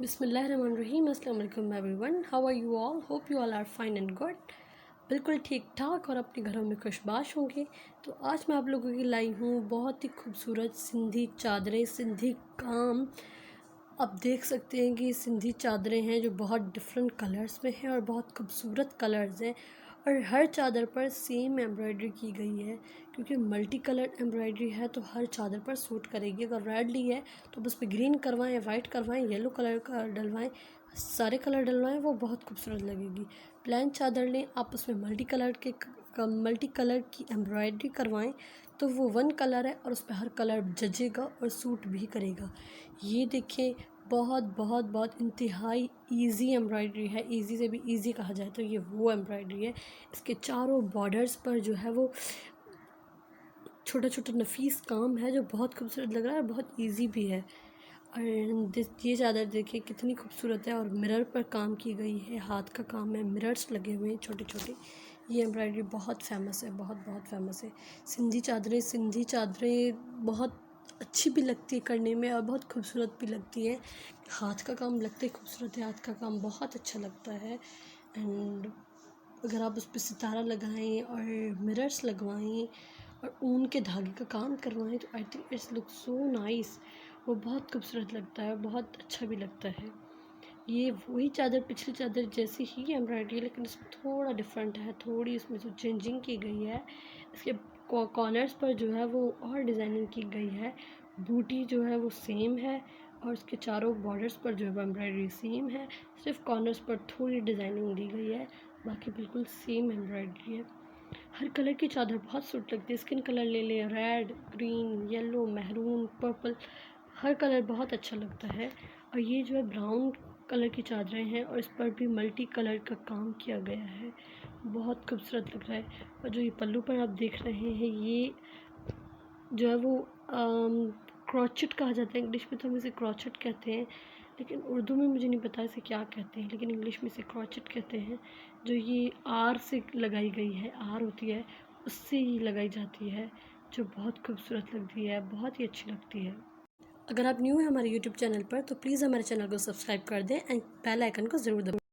बिस्मिल्लाहिर्रहमानिर्रहीम अस्सलाम वालेकुम everyone, how are you all? Hope you all are fine and good. बिल्कुल ठीक ठाक और अपने घरों में खुशबाश होंगे। तो आज मैं आप लोगों की लाई हूँ बहुत ही खूबसूरत सिंधी चादरें, सिंधी काम। आप देख सकते हैं कि सिंधी चादरें हैं जो बहुत डिफरेंट कलर्स में हैं और बहुत खूबसूरत कलर्स हैं, और हर चादर पर सेम एम्ब्रॉयडरी की गई है क्योंकि मल्टी कलर एम्ब्रॉयडरी है तो हर चादर पर सूट करेगी। अगर रेड ली है तो बस पे ग्रीन करवाएं, वाइट करवाएं, येलो कलर का डलवाएं, सारे कलर डलवाएं, वो बहुत खूबसूरत लगेगी। प्लेन चादर लें, आप उसमें मल्टी कलर की एम्ब्रॉयडरी करवाएं तो वो वन कलर है और उस पर हर कलर जचेगा और सूट भी करेगा। ये देखें, बहुत बहुत बहुत इंतहाई इजी एम्ब्रॉयडरी है। इजी से भी इजी कहा जाए तो ये वो एम्ब्रॉयडरी है। इसके चारों बॉर्डर्स पर जो है वो छोटा छोटा नफीस काम है जो बहुत खूबसूरत लग रहा है और बहुत इजी भी है। और ये चादर देखिए कितनी खूबसूरत है और मिरर पर काम की गई है, हाथ का काम है, मिरर्स लगे हुए हैं छोटे छोटे। ये एम्ब्रॉयडरी बहुत फेमस है, बहुत बहुत फेमस है। सिंधी चादरें बहुत अच्छी भी लगती है करने में और बहुत खूबसूरत भी लगती है। हाथ का काम लगता है खूबसूरत है, हाथ का काम बहुत अच्छा लगता है। एंड अगर आप उस पर सितारा लगाएं और मिरर्स लगवाएं और ऊन के धागे का काम करवाएं तो I think it's look so nice. वो बहुत खूबसूरत लगता है, बहुत अच्छा भी लगता है। ये वही चादर, पिछली चादर जैसी ही एम्ब्रॉयडरी है लेकिन इसमें थोड़ा डिफरेंट है, थोड़ी इसमें जो चेंजिंग की गई है। इसके कॉर्नर्स पर जो है वो और डिज़ाइनिंग की गई है। बूटी जो है वो सेम है और उसके चारों बॉर्डर्स पर जो है एम्ब्रॉयडरी सेम है, सिर्फ कॉर्नर्स पर थोड़ी डिज़ाइनिंग दी गई है, बाकी बिल्कुल सेम एम्ब्रॉयडरी है। हर कलर की चादर बहुत सूट लगती है। स्किन कलर ले लें, red, green, yellow, maroon, purple, हर कलर बहुत अच्छा लगता है। और ये जो है ब्राउन कलर की चादरें हैं और इस पर भी मल्टी कलर का काम किया गया है, बहुत खूबसूरत लग रहा है। और जो ये पल्लू पर आप देख रहे हैं ये जो है वो क्रोचेट कहा जाता है। इंग्लिश में तो हम इसे क्रोचेट कहते हैं, लेकिन उर्दू में मुझे नहीं पता इसे क्या कहते हैं, लेकिन इंग्लिश में इसे क्रोचेट कहते हैं। जो ये आर से लगाई गई है, आर होती है उससे ही लगाई जाती है, जो बहुत खूबसूरत लगती है, बहुत ही अच्छी लगती है। अगर आप न्यू हैं हमारे यूट्यूब चैनल पर तो प्लीज़ हमारे चैनल को सब्सक्राइब कर दें एंड बेल आइकन को ज़रूर दबाएं।